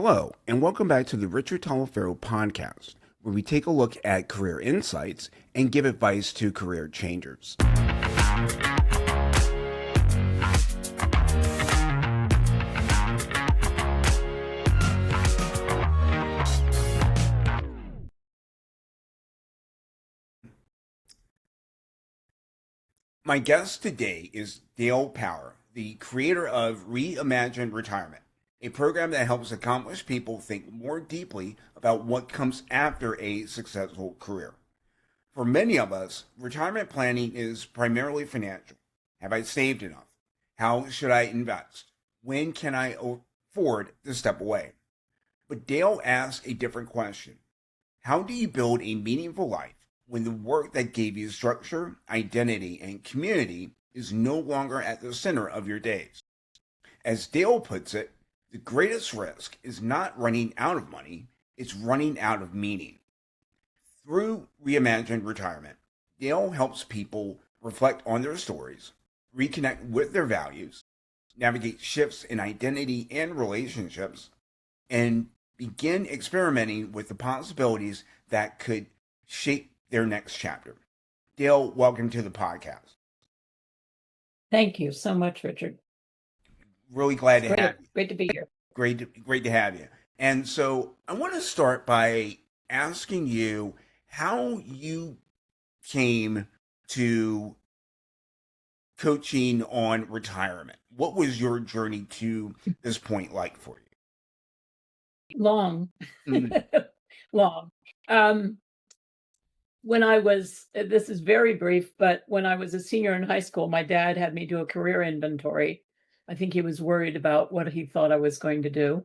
Hello, and welcome back to the Richard Talaferro podcast, where we take a look at career insights and give advice to career changers. My guest today is Dale Power, the creator of Reimagine Retirement, a program that helps accomplished people think more deeply about what comes after a successful career. For many of us, retirement planning is primarily financial. Have I saved enough? How should I invest? When can I afford to step away? But Dale asks a different question. How do you build a meaningful life when the work that gave you structure, identity, and community is no longer at the center of your days? As Dale puts it, the greatest risk is not running out of money, it's running out of meaning. Through Reimagined Retirement, Dale helps people reflect on their stories, reconnect with their values, navigate shifts in identity and relationships, and begin experimenting with the possibilities that could shape their next chapter. Dale, welcome to the podcast. Thank you so much, Richard. Really glad to have you. Great to be here. Great to have you. And so I want to start by asking you how you came to coaching on retirement. What was your journey to this point like for you? Long. Mm. Long. When I was, this is very brief, but when I was a senior in high school, my dad had me do a career inventory. I think he was worried about what he thought I was going to do.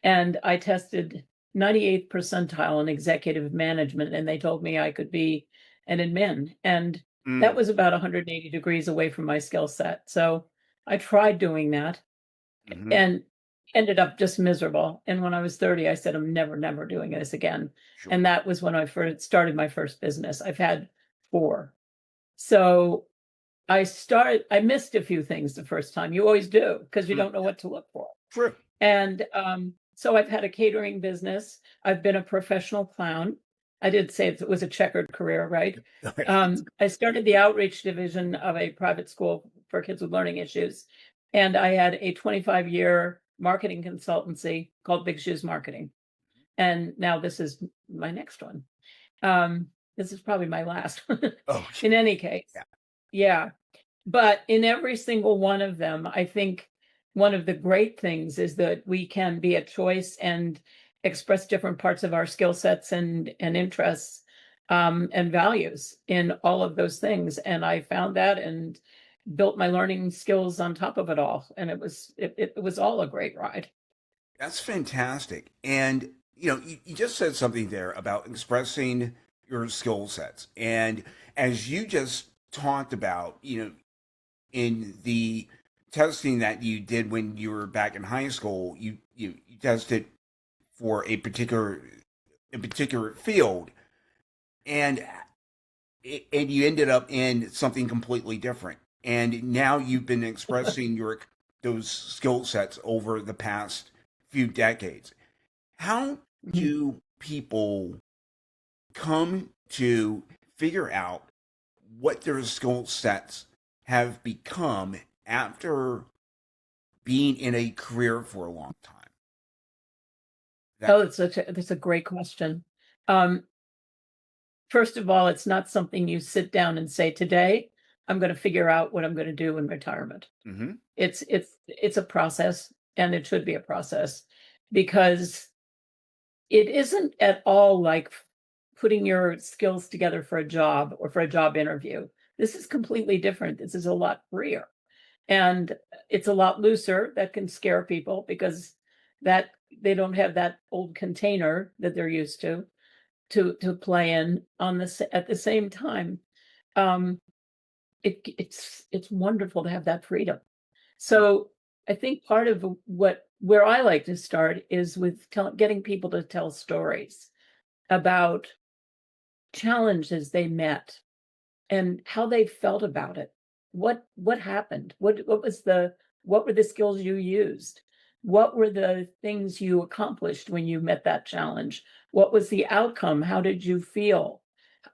And I tested 98th percentile in executive management, and they told me I could be an admin. And that was about 180 degrees away from my skill set. So I tried doing that and ended up just miserable. And when I was 30, I said, I'm never doing this again. Sure. And that was when I first started my first business. I've had 4. So I missed a few things the first time. You always do, because you don't know what to look for. True. And so I've had a catering business. I've been a professional clown. I did say it was a checkered career, right? I started the outreach division of a private school for kids with learning issues. And I had a 25-year marketing consultancy called Big Shoes Marketing. And now this is my next one. This is probably my last one. In any case. Yeah. But in every single one of them, I think one of the great things is that we can be a choice and express different parts of our skill sets and interests and values in all of those things. And I found that and built my learning skills on top of it all. And it was all a great ride. That's fantastic. And, you just said something there about expressing your skill sets. And as you just talked about, in the testing that you did when you were back in high school, you tested for a particular field, and you ended up in something completely different. And now you've been expressing those skill sets over the past few decades. How do people come to figure out what their skill sets have become after being in a career for a long time? That's a great question. First of all, it's not something you sit down and say, today I'm going to figure out what I'm going to do in retirement. It's a process, and it should be a process, because it isn't at all like putting your skills together for a job or for a job interview. This is completely different. This is a lot freer, and it's a lot looser. That can scare people because that they don't have that old container that they're used to play in on this. At the same time, it's wonderful to have that freedom. So I think part of where I like to start is with getting people to tell stories about challenges they met and how they felt about it. What happened? What were the skills you used? what were the things you accomplished when you met that challenge? What was the outcome? How did you feel?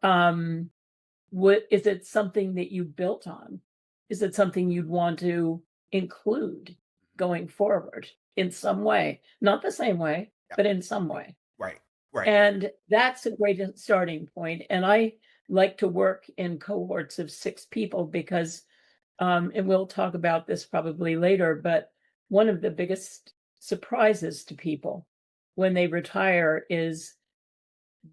What is it something that you built on? Is it something you'd want to include going forward in some way? Not the same way, Yeah. but in some way. Right. Right. And that's a great starting point. And I like to work in cohorts of 6 people because, and we'll talk about this probably later, but one of the biggest surprises to people when they retire is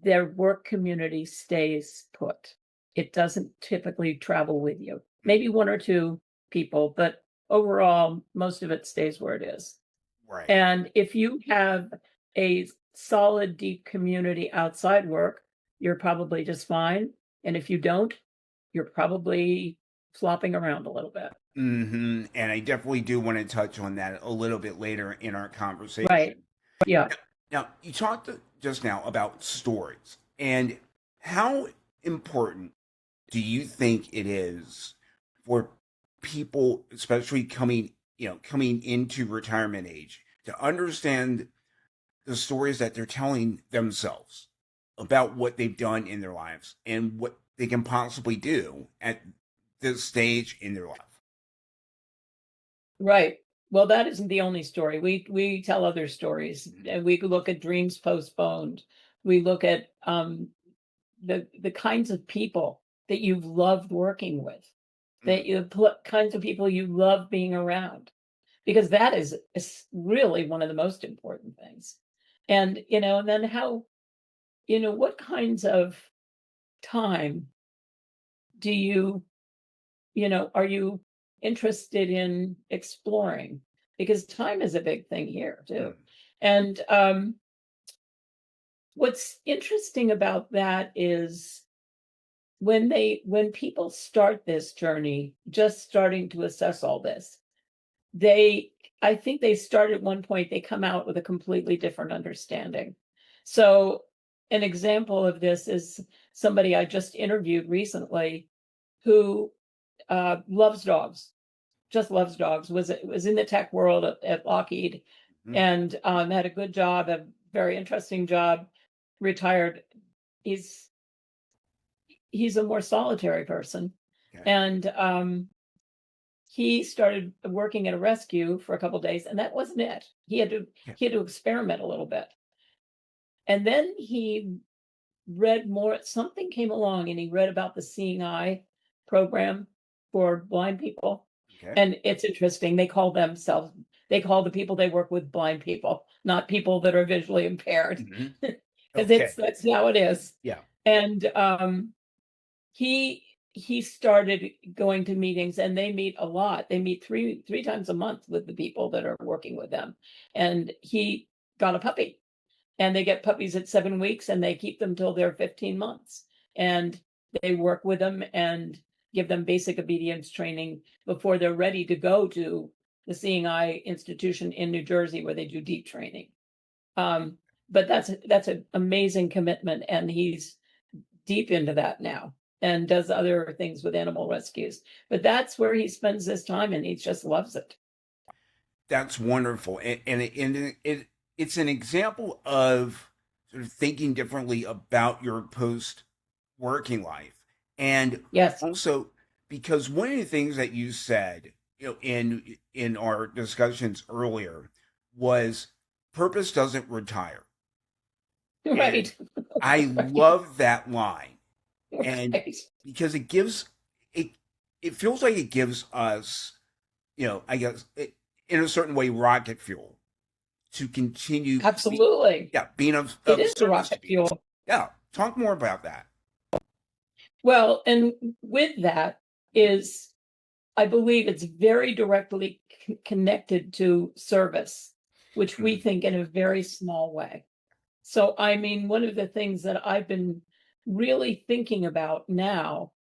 their work community stays put. It doesn't typically travel with you. Maybe 1 or 2 people, but overall, most of it stays where it is. Right. And if you have a solid, deep community outside work, you're probably just fine. And if you don't, you're probably flopping around a little bit. And I definitely do want to touch on that a little bit later in our Right. conversation. Yeah. Now, you talked just now about stories, and how important do you think it is for people, especially coming into retirement age, to understand the stories that they're telling themselves about what they've done in their lives and what they can possibly do at this stage in their life? Right. Well, that isn't the only story. We tell other stories. And we look at dreams postponed. We look at the kinds of people that you've loved working with, that kinds of people you love being around, because that is really one of the most important things. And and then how, what kinds of time do are you interested in exploring? Because time is a big thing here too. Mm. And what's interesting about that is when people start this journey, just starting to assess all this, they I think they start at one point, they come out with a completely different understanding. So an example of this is somebody I just interviewed recently who loves dogs, just loves dogs, was in the tech world at Lockheed, Mhm. and had a good job, a very interesting job, retired. He's he's a more solitary person, Okay. and he started working at a rescue for a couple of days, and that wasn't it. Yeah. He had to experiment a little bit, and then he read more. Something came along, and he read about the Seeing Eye program for blind people. Okay. And it's interesting. They call the people they work with blind people, not people that are visually impaired, Hmm. because Okay. that's how it is. Yeah. And he he started going to meetings, and they meet a lot. They meet three times a month with the people that are working with them. And he got a puppy, and they get puppies at 7 weeks, and they keep them till they're 15 months. And they work with them and give them basic obedience training before they're ready to go to the Seeing Eye Institution in New Jersey, where they do deep training. Um, but that's an amazing commitment, and he's deep into that now and does other things with animal rescues. But that's where he spends his time, and he just loves it. That's wonderful, it's an example of sort of thinking differently about your post working life, and Yes. also because one of the things that you said, in our discussions earlier, was purpose doesn't retire, and Right. I Right. love that line, and Right. because it it feels like it gives us, I guess, in a certain way, rocket fuel to continue, Absolutely. yeah, being It of is a service to rocket people. fuel. Yeah, talk more about that. Well, and with that is, I believe it's very directly connected to service, which we Mhm. think in a very small way. So, I mean, one of the things that I've been really thinking about now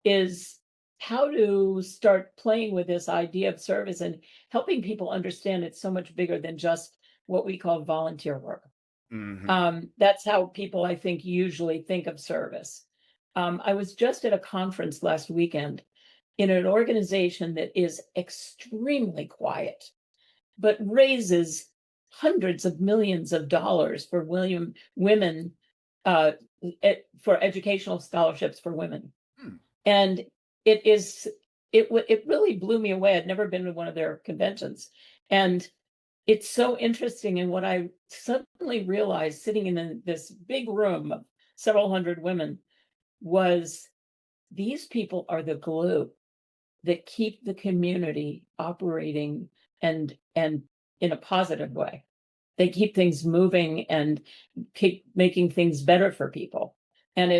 is how to start playing with this idea of service and helping people understand it's so much bigger than just what we call volunteer work. Mhm. That's how people, I think, usually think of service. I was just at a conference last weekend in an organization that is extremely quiet. but raises hundreds of millions of dollars for women uh, for educational scholarships for women. Hmm. And it really blew me away. I'd never been to one of their conventions. And it's so interesting. And what I suddenly realized sitting in this big room of several hundred women was these people are the glue that keep the community operating and in a positive way. They keep things moving and keep making things better for people. And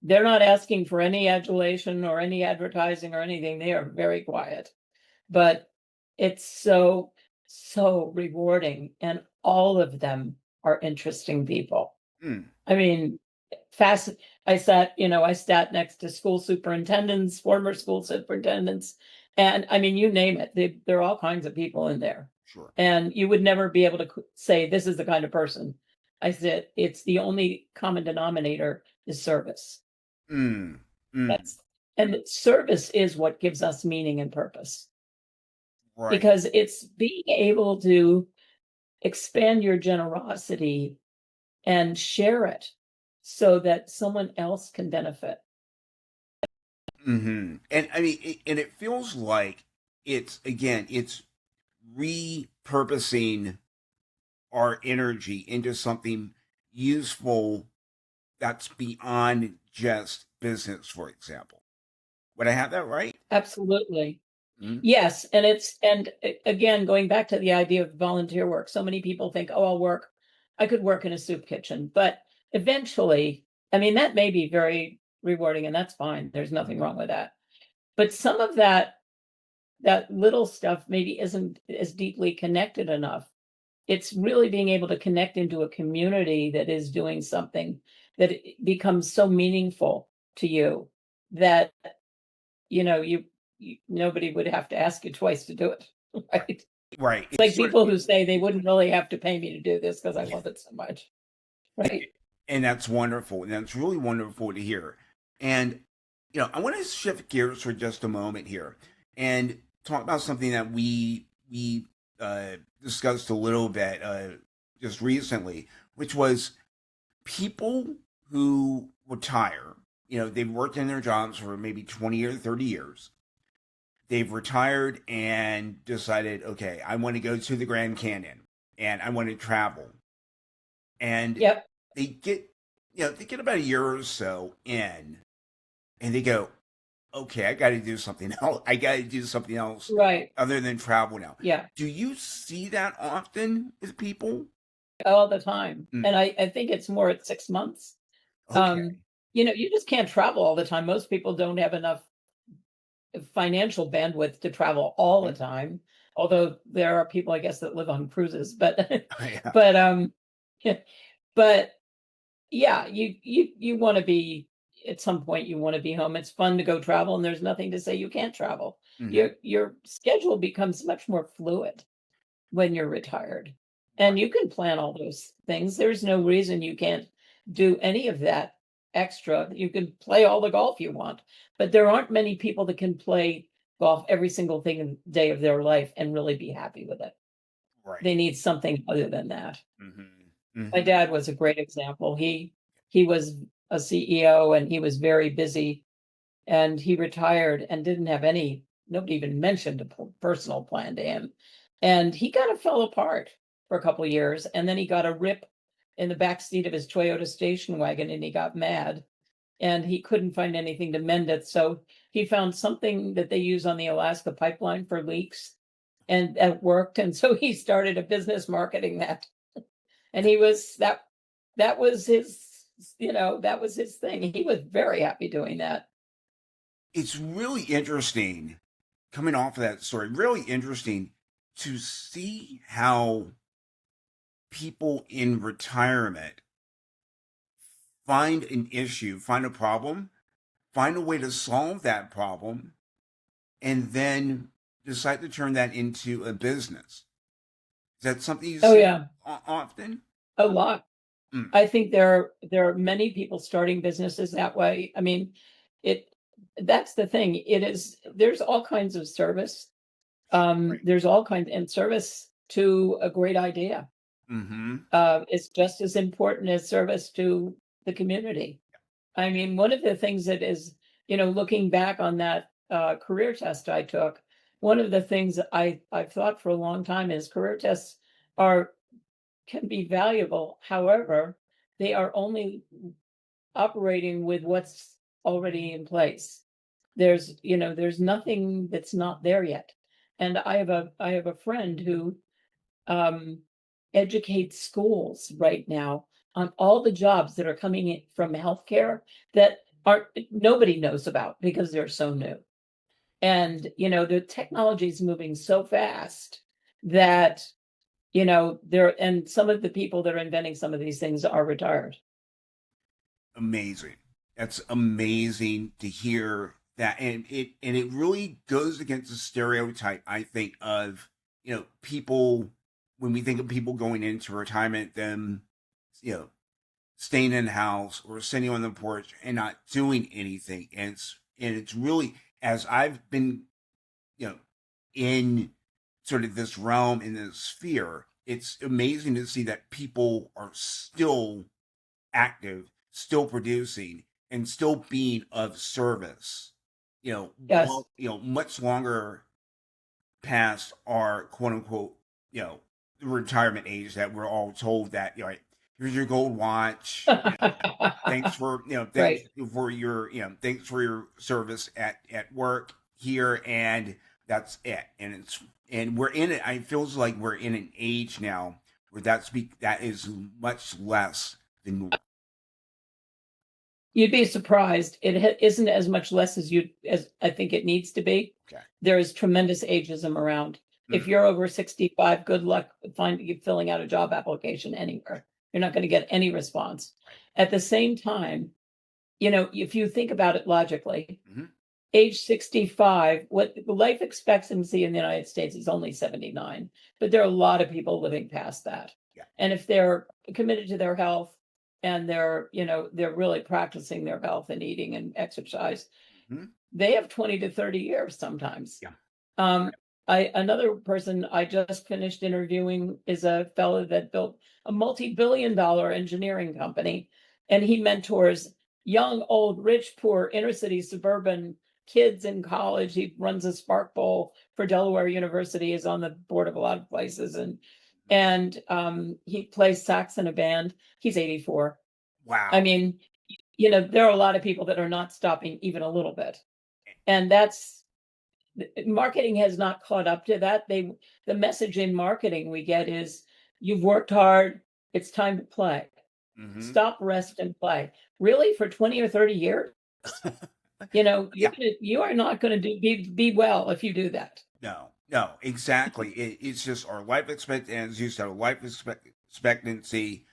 they're not asking for any adulation or any advertising or anything. They are very quiet, but it's so, so rewarding. And all of them are interesting people. Hmm. I mean, I sat next to school superintendents, former school superintendents, and I mean, you name it. There are all kinds of people in there. Sure. And you would never be able to say, this is the kind of person. I said, it's the only common denominator is service. Hmm. Hmm. And service is what gives us meaning and purpose, Right. because it's being able to expand your generosity and share it so that someone else can benefit. Mm-hmm. And I mean, and it feels like it's repurposing our energy into something useful that's beyond just business, for example. Would I have that right? Absolutely. Mm-hmm. Yes. And again, going back to the idea of volunteer work, so many people think, oh, I could work in a soup kitchen. But eventually, I mean, that may be very rewarding and that's fine. There's nothing wrong with that. But some of that little stuff maybe isn't as deeply connected enough. It's really being able to connect into a community that is doing something that it becomes so meaningful to you that nobody would have to ask you twice to do it. Right. Right? Right. It's It's like sort of, people who say they wouldn't really have to pay me to do this because I yeah. love it so much. Right? And that's wonderful. And that's really wonderful to hear. And, I want to shift gears for just a moment here and talk about something that we discussed a little bit just recently, which was people who retire. They've worked in their jobs for maybe 20 or 30 years. They've retired and decided, okay, I want to go to the Grand Canyon and I want to travel. And Yep. they get, they get about a year or so in and they go, okay, I got to do something else. I got to do something else Right. other than travel now. Yeah. Do you see that often with people? All the time. Mm, And I think it's more at 6 months. okay. You just can't travel all the time. Most people don't have enough financial bandwidth to travel all the Mm, time. Although there are people, I guess, that live on cruises, but yeah. but but yeah, you want to be at some point you want to be home. It's fun to go travel, and there's nothing to say you can't travel. Hmm. Your schedule becomes much more fluid when you're retired. And Right. you can plan all those things. There's no reason you can't do any of that extra. You can play all the golf you want, but there aren't many people that can play golf every single day of their life and really be happy with it. Right. They need something other than that. Hmm. My Hmm. dad was a great example. He was a CEO and he was very busy, and he retired and didn't have nobody even mentioned a personal plan to him. And he kind of fell apart for a couple of years. And then he got a rip in the back seat of his Toyota station wagon and he got mad and he couldn't find anything to mend it. So he found something that they use on the Alaska pipeline for leaks, and that worked. And so he started a business marketing that. And that was that was his thing. He was very happy doing that. It's really interesting coming off of that story, really interesting to see how people in retirement find an issue, find a problem, find a way to solve that problem, and then decide to turn that into a business. Is that something you Oh see yeah, often? a lot. Mm, I think there are many people starting businesses that way. I mean, it that's the thing. There's all kinds of service Right. There's all kinds, and service to a great idea Mm-hmm. is just as important as service to the community. I mean, one of the things that is, looking back on that career test I took, one of the things I've thought for a long time is career tests are can be valuable. However, they are only operating with what's already in place. There's nothing that's not there yet. And I have a friend who um, educate schools right now on all the jobs that are coming in from healthcare that aren't nobody knows about because they're so new. And the technology is moving so fast that there and some of the people that are inventing some of these things are retired. Amazing. That's amazing to hear that, and it really goes against the stereotype, I think, of people when we think of people going into retirement, them you know staying in the house or sitting on the porch and not doing anything. And it's really, as I've been you know in sort of this realm, in this sphere, it's amazing to see that people are still active, still producing, and still being of service. Yes. Much longer past our quote unquote, retirement age that we're all told that, here's your gold watch. Thanks for, thanks Right. for your, thanks for your service at work here, and that's it. And we're in it. It feels like we're in an age now where that is much less than. You'd be surprised. It isn't as much less as I think it needs to be. Okay. There is tremendous ageism around. If Mhm. you're over 65, good luck finding filling out a job application anywhere. You're not going to get any response. Right. At the same time, if you think about it logically, Mhm. age 65, what the life expectancy in the United States is only 79, but there are a lot of people living past that. Yeah. And if they're committed to their health and they're really practicing their health and eating and exercise, Mhm. they have 20 to 30 years sometimes. Yeah. Um, another person I just finished interviewing is a fellow that built a multi-billion-dollar engineering company, and he mentors young, old, rich, poor, inner city, suburban kids in college. He runs a Spark Bowl for Delaware University, is on the board of a lot of places, and he plays sax in a band. He's 84. I Wow. mean, there are a lot of people that are not stopping even a little bit. And that's marketing has not caught up to that. The message in marketing we get is you've worked hard, it's time to play. Hmm. Stop, rest, and play. Really, for 20 or 30 years? Yeah. You are not going to be well if you do that. No. No. Exactly. It's just our life expectancy, as you said, our expectancy.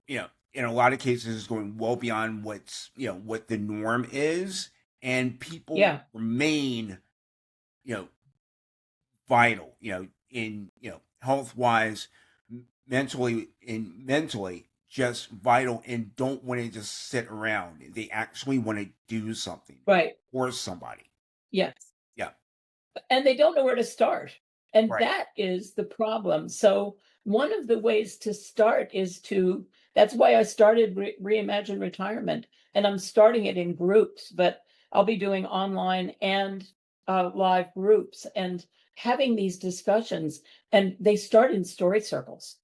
In a lot of cases, is going well beyond what the norm is, and people Yeah, remain you know vital, in health wise, mentally just vital, and don't want to just sit around. They actually want to do something right. for somebody. Yes. Yeah. And they don't know where to start. And Right. that is the problem. So one of the ways to start is that's why I started Reimagine Retirement, and I'm starting it in groups, but I'll be doing online and live groups and having these discussions. And they start in story circles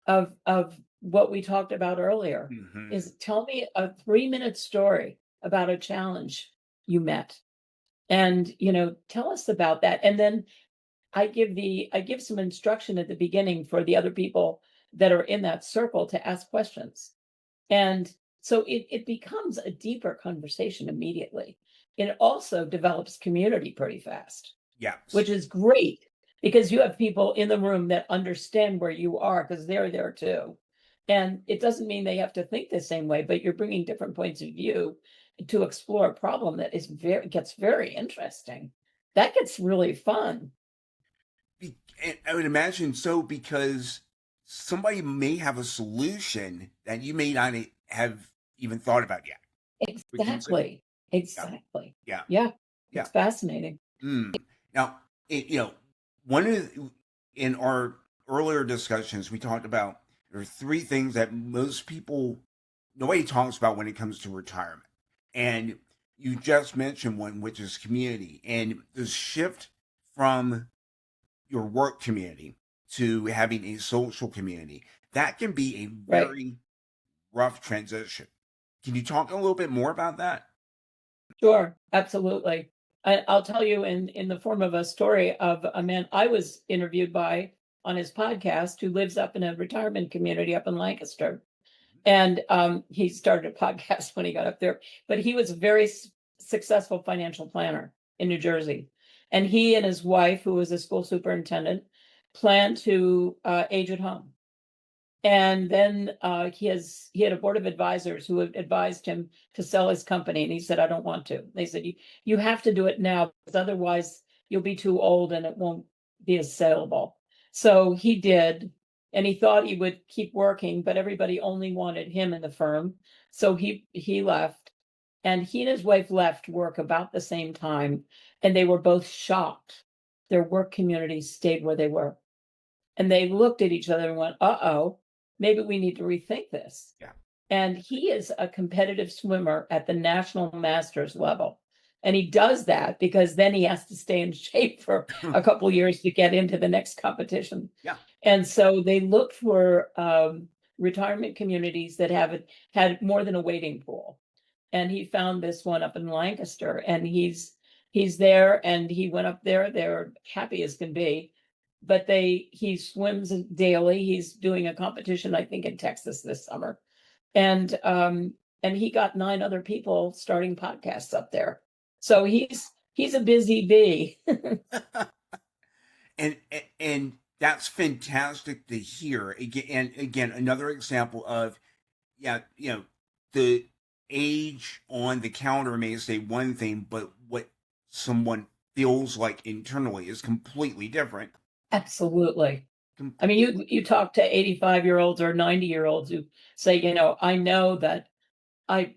of what we talked about earlier Hmm. is tell me a 3-minute story about a challenge you met, and tell us about that. And then I give some instruction at the beginning for the other people that are in that circle to ask questions. And so it becomes a deeper conversation immediately. It also develops community pretty fast, Yes. which is great because you have people in the room that understand where you are because they're there too. And it doesn't mean they have to think the same way, but you're bringing different points of view to explore a problem that gets very interesting. That gets really fun. And I would imagine so, because somebody may have a solution that you may not have even thought about yet. Would you say? Exactly. Yeah. Exactly. Yeah. Yeah, Yeah. it's fascinating. Mm. Now, it, you know, one of in our earlier discussions, we talked about there are three things that most people nobody talks about when it comes to retirement, and you just mentioned one, which is community, and the shift from your work community to having a social community. That can be a Right. very rough transition. Can you talk a little bit more about that? Sure, absolutely. I'll tell you in the form of a story of a man I was interviewed by on his podcast who lives up in a retirement community up in Lancaster. And he started a podcast when he got up there, but he was a very successful financial planner in New Jersey. And he and his wife, who was a school superintendent, planned to age at home. And then he had a board of advisors who had advised him to sell his company, and he said, "I don't want to." They said, "You have to do it now, because otherwise you'll be too old and it won't be as saleable." So he did, and he thought he would keep working, but everybody only wanted him in the firm. So he left, and he and his wife left work about the same time, and they were both shocked. Their work communities stayed where they were. And they looked at each other and went, uh-oh, maybe we need to rethink this. Yeah. And he is a competitive swimmer at the national masters level. And he does that because then he has to stay in shape for a couple of years to get into the next competition. Yeah. And so they look for retirement communities that have had more than a waiting pool. And he found this one up in Lancaster, and he's there, and he went up there. They're happy as can be, but he swims daily. He's doing a competition, I think, in Texas this summer. And he got 9 other people starting podcasts up there. So he's a busy bee. and that's fantastic to hear. Again, another example of, yeah, the age on the calendar may say one thing, but what someone feels like internally is completely different. Absolutely. I mean, Completely. you talk to 85-year-olds or 90-year-olds who say, I know that I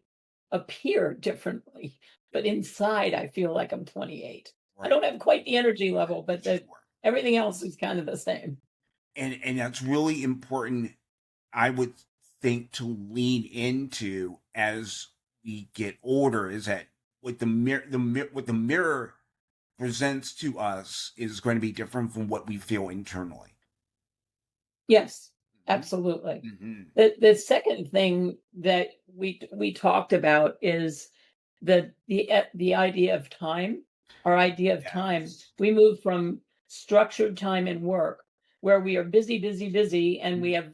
appear differently, but inside I feel like I'm 28. I Right. don't have quite the energy level, but Sure. everything else is kind of the same. And that's really important, I would think, to lean into as we get older, is that what what the mirror presents to us is going to be different from what we feel internally. Yes, Mm-hmm. absolutely. Mm-hmm. The second thing that we talked about is the idea of time. Our idea of time. Yes. We move from structured time in work, where we are busy, busy, busy, and we have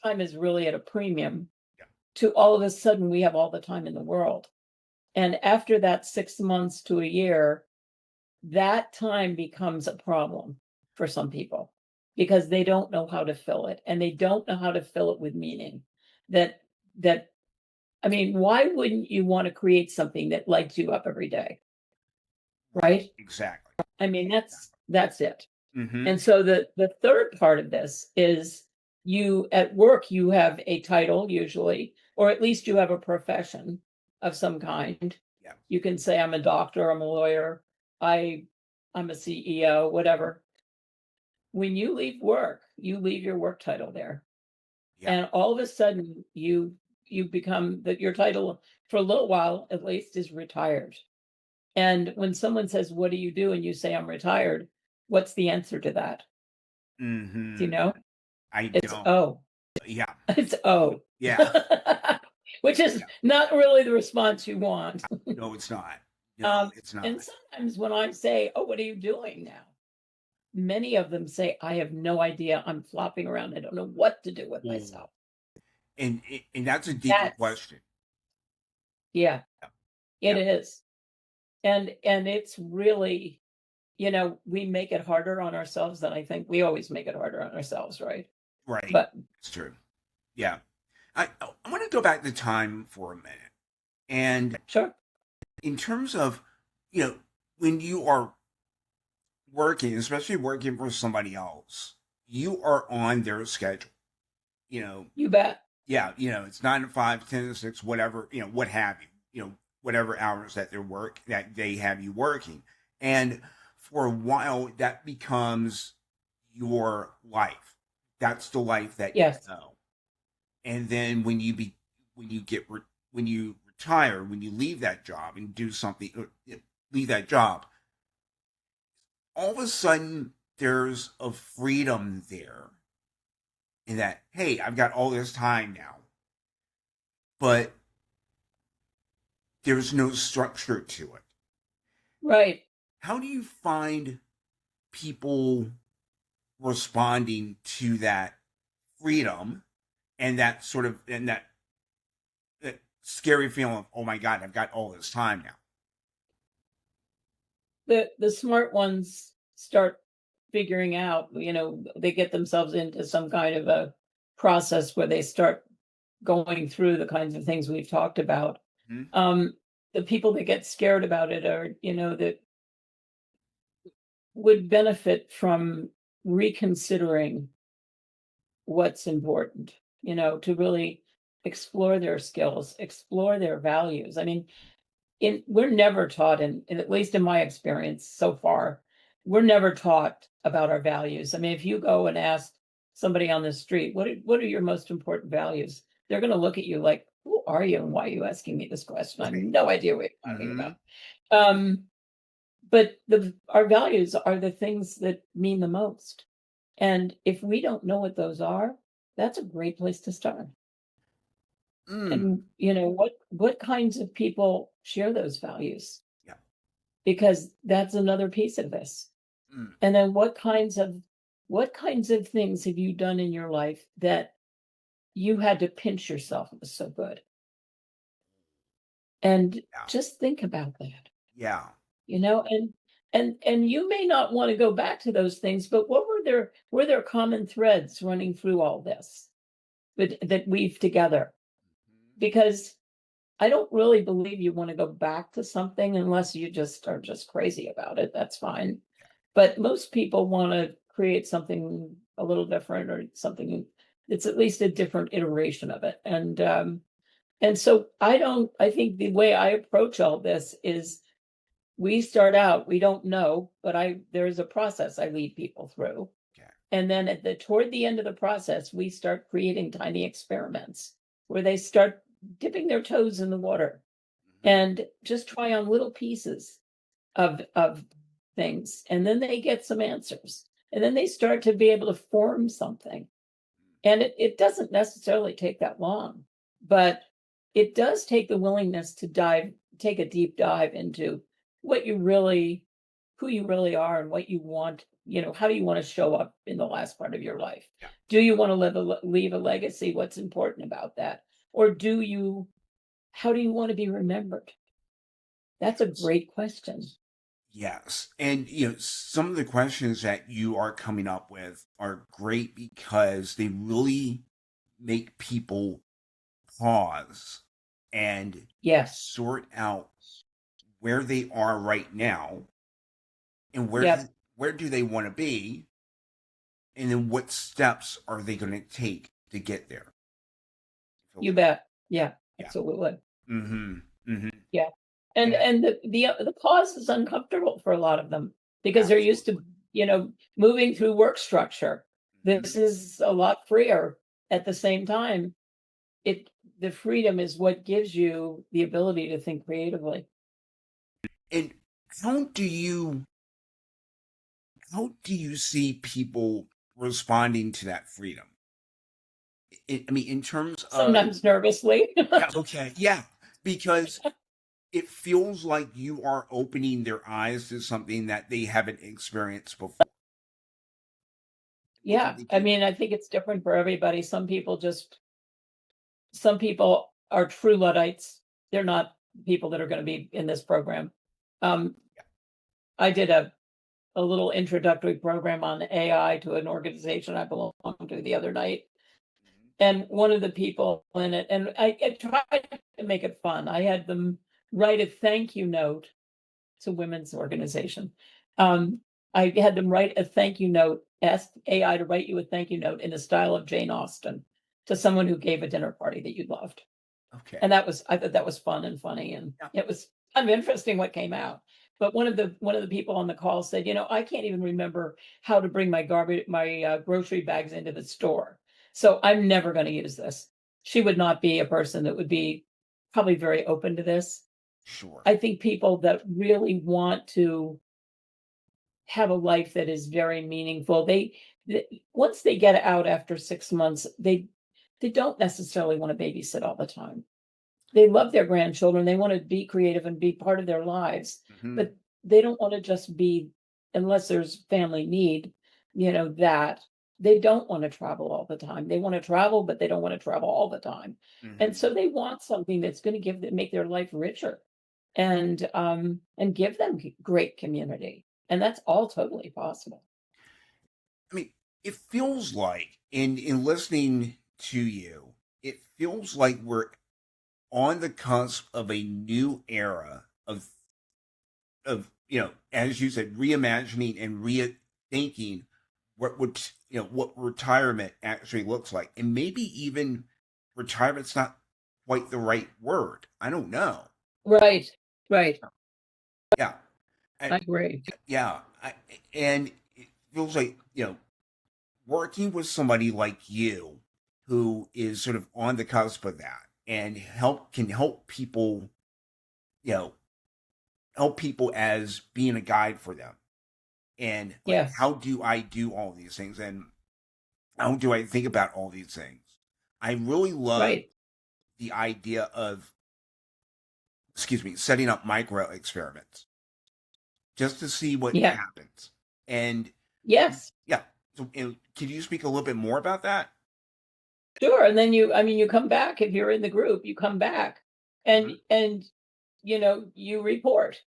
time is really at a premium, Yeah. to all of a sudden we have all the time in the world. And after that 6 months to a year, that time becomes a problem for some people because they don't know how to fill it, and they don't know how to fill it with meaning. That that I mean, why wouldn't you want to create something that lights you up every day, Right. right? Exactly. I mean, that's it. Mm-hmm. And so the third part of this is, you at work, you have a title usually, or at least you have a profession of some kind. Yeah. You can say, I'm a doctor, I'm a lawyer, I I'm a CEO, whatever. When you leave work, you leave your work title there. Yeah. And all of a sudden you become that your title, for a little while at least, is retired. And when someone says, "What do you do?" and you say, "I'm retired," what's the answer to that? Do Mm-hmm. you know? I It's don't. "Oh." Yeah. It's "Oh." Yeah. Which is Yeah. not really the response you want. No, it's not. No, Um, it's not. and sometimes when I say, "Oh, what are you doing now?" Many of them say, "I have no idea. I'm flopping around. I don't know what to do with Mm. myself." And that's a deeper That's question. Yeah, Yeah. it Yeah. is. And it's really, we make it harder on ourselves than I think we always make it harder on ourselves, right? Right. But It's true. Yeah. I want to go back to time for a minute. And sure. in terms of, you know, when you are working, especially working for somebody else, you are on their schedule. You know, You bet. yeah, it's 9 to 5, 10 to 6, whatever, what have you, whatever hours that they have you working. And for a while that becomes your life. That's the life that you Yes. know. And then when you when you retire, when you leave that job and do something, leave that job, all of a sudden there's a freedom there in that, hey, I've got all this time now, but there's no structure to it. Right. How do you find people responding to that freedom and that sort of and that scary feeling of, oh my god, I've got all this time now? The smart ones start figuring out, they get themselves into some kind of a process where they start going through the kinds of things we've talked about. Hmm. Um, the people that get scared about it are, that would benefit from reconsidering what's important, to really explore their skills, explore their values. I mean, we're never taught at least in my experience so far, we're never taught about our values. I mean, if you go and ask somebody on the street, what are your most important values? They're going to look at you like, who are you and why are you asking me this question? I have Right. no idea what you're talking Hmm. about. But our values are the things that mean the most. And if we don't know what those are, that's a great place to start. Mm. And what kinds of people share those values? Yeah. Because that's another piece of this. Mm. And then what kinds of things have you done in your life that you had to pinch yourself? It was so good. And Yeah. just think about that, Yeah. and you may not want to go back to those things, but were there common threads running through all this that weave together? Because I don't really believe you want to go back to something unless you just are just crazy about it. That's fine. But most people want to create something a little different or something that's at least a different iteration of it. And so I think the way I approach all this is we start out, we don't know, but there's a process I lead people through. Okay. And then toward the end of the process, we start creating tiny experiments where they start dipping their toes in the water Hmm. and just try on little pieces of things. And then they get some answers. And then they start to be able to form something. And it doesn't necessarily take that long, but it does take the willingness to take a deep dive into what you really, who you really are and what you want, how do you want to show up in the last part of your life? Yeah. Do you want to leave a legacy? What's important about that? Or how do you want to be remembered? That's a Yes. great question. Yes. And some of the questions that you are coming up with are great because they really make people pause and Yes. sort out where they are right now and Yep. where do they want to be, and then what steps are they going to take to get there. You bet. Yeah, Yeah. absolutely. Mm-hmm. Mm-hmm. Yeah. And And and the pause is uncomfortable for a lot of them because they're used to, absolutely. moving through work structure. Mm-hmm. This is a lot freer. At the same time, it the freedom is what gives you the ability to think creatively. And how do you how do you see people responding to that freedom? I mean, in terms of, Sometimes nervously. yeah, okay, yeah, because it feels like you are opening their eyes to something that they haven't experienced before. What do Yeah. they I do? mean, I think it's different for everybody. Some people are true Luddites. They're not people that are going to be in this program. Um, Yeah. I did a little introductory program on AI to an organization I belong to the other night. Mhm. And one of the people in it, and I tried to make it fun. I had them write a thank you note to women's organization. Um, I had them write a thank you note, ask AI to write you a thank you note in the style of Jane Austen to someone who gave a dinner party that you loved. Okay. And I thought that was fun and funny. And Yeah. it was kind of interesting what came out. But one of the people on the call said, I can't even remember how to bring my grocery bags into the store. So I'm never going to use this. She would not be a person that would be probably very open to this. Sure. I think people that really want to have a life that is very meaningful, once they get out after 6 months, they don't necessarily want to babysit all the time. They love their grandchildren, they wanna be creative and be part of their lives, Hmm. but they don't wanna just be, unless there's family need, that they don't wanna travel all the time. They wanna travel, but they don't wanna travel all the time. And Hmm. so they want something that's gonna make their life richer and give them great community, and that's all totally possible. I mean, it feels like in listening to you, it feels like we're on the cusp of a new era of as you said, reimagining and rethinking what retirement actually looks like, and maybe even retirement's not quite the right word. I don't know. Right, right. Yeah, I I, agree. yeah, and it feels like working with somebody like you who is sort of on the cusp of that and help people, you know, help people as being a guide for them. And like, Yes, how do I do all these things? And how do I think about all these things? I really love right. the idea of, excuse me, setting up micro experiments just to see what Yeah. happens. And Yes. yeah, so can you speak a little bit more about that? Sure, and then you come back if you're in the group, you come back and Hmm. you report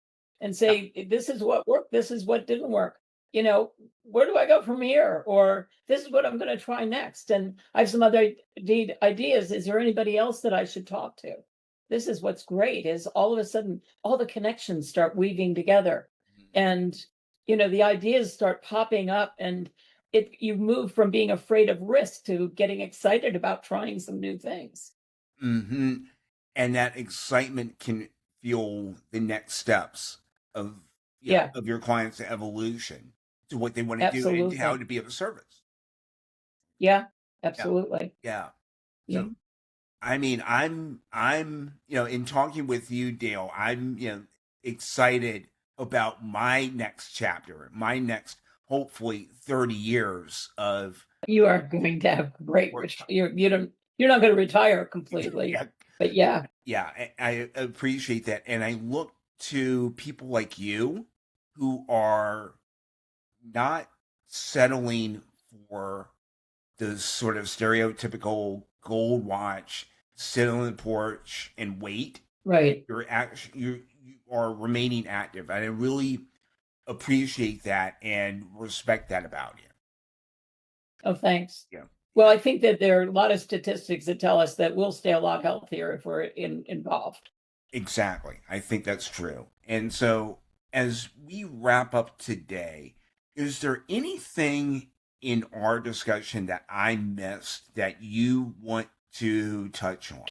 and Yeah. say, this is what worked, this is what didn't work. You know, where do I go from here? Or this is what I'm going to try next. And I have some other ideas. Is there anybody else that I should talk to? This is what's great is all of a sudden all the connections start weaving together and the ideas start popping up and you move from being afraid of risk to getting excited about trying some new things. Hmm. And that excitement can fuel the next steps of Yeah, of your clients' evolution to what they want to do and how absolutely. to be of service. Yeah, Yeah, absolutely. yeah. Yeah. So I mean, I'm in talking with you, Dale, I'm excited about my next chapter, my next hopefully 30 years of You are going to have great work. you're not going to retire completely. Yeah, But yeah, yeah, I appreciate that, and I look to people like you who are not settling for the sort of stereotypical gold watch, sit on the porch and wait. right. You are remaining active, and I really appreciate that and respect that about you. Oh, thanks. Yeah, Well, yeah, I think that there are a lot of statistics that tell us that we'll stay a lot healthier if we're involved. exactly. I think that's true. And so, as we wrap up today, is there anything in our discussion that I missed that you want to touch on?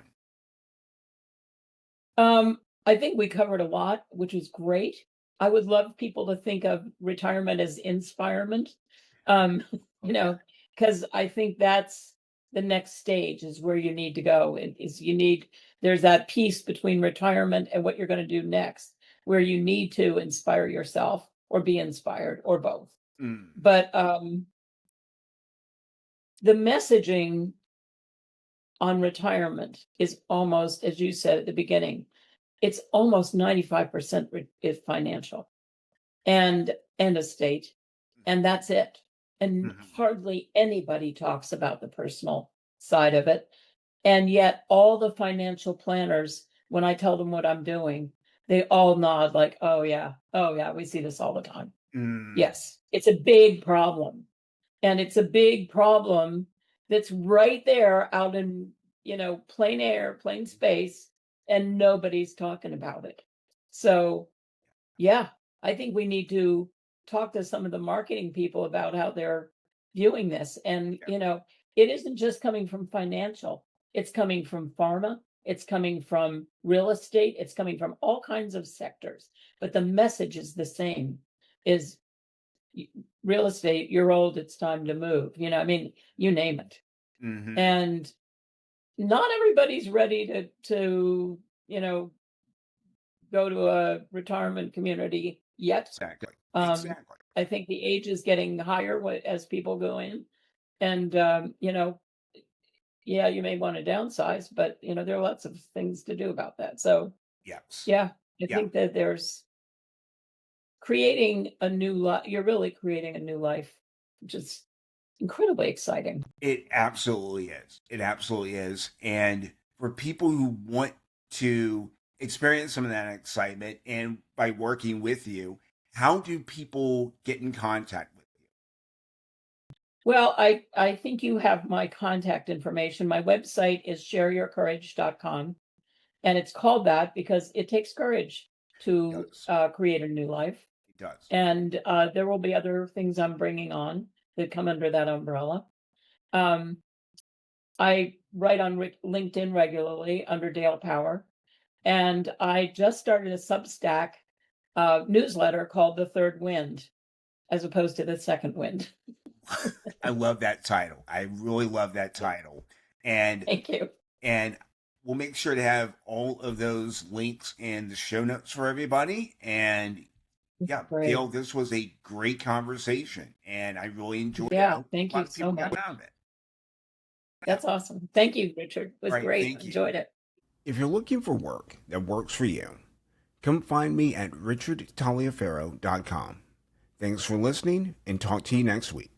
I think we covered a lot, which is great. I would love people to think of retirement as inspirement. Um, you Okay. know, because I think that's the next stage is where you need to go. There's that piece between retirement and what you're going to do next, where you need to inspire yourself or be inspired or both. Mm, But the messaging on retirement is almost, as you said at the beginning, it's almost 95% is financial and estate, and that's it. And mhm, hardly anybody talks about the personal side of it. And yet all the financial planners, when I tell them what I'm doing, they all nod like, oh yeah, we see this all the time. mm, Yes, it's a big problem. And it's a big problem that's right there out in, plain air, plain space, and nobody's talking about it. So, yeah, I think we need to talk to some of the marketing people about how they're viewing this. And, yeah, it isn't just coming from financial, it's coming from pharma, it's coming from real estate, it's coming from all kinds of sectors, but the message is the same, is real estate, you're old, it's time to move. I mean, you name it. Mm-hmm. And not everybody's ready to go to a retirement community yet. Exactly. Um, Exactly. I think the age is getting higher as people go in, and yeah, you may want to downsize, but there are lots of things to do about that. So Yes. yeah, I Yeah. think that there's creating a new life. You're really creating a new life, which is incredibly exciting. It absolutely is. It absolutely is. And for people who want to experience some of that excitement and by working with you, how do people get in contact with you? Well, I think you have my contact information. My website is shareyourcourage.com. And it's called that because it takes courage It to does. create a new life. It does. And there will be other things I'm bringing on that come under that umbrella. Um, I write on LinkedIn regularly under Dale Power. And I just started a Substack newsletter called The Third Wind, as opposed to The Second Wind. I love that title. I really love that title. And Thank you. and we'll make sure to have all of those links in the show notes for everybody. And yeah, Great. Dale, this was a great conversation and I really enjoyed it. I Yeah, hope thank a lot you of so people got much. out of it. That's awesome. Thank you, Richard. It All was right, great. thank you. Enjoyed it. If you're looking for work that works for you, come find me at richardtaliaferro.com. Thanks for listening and talk to you next week.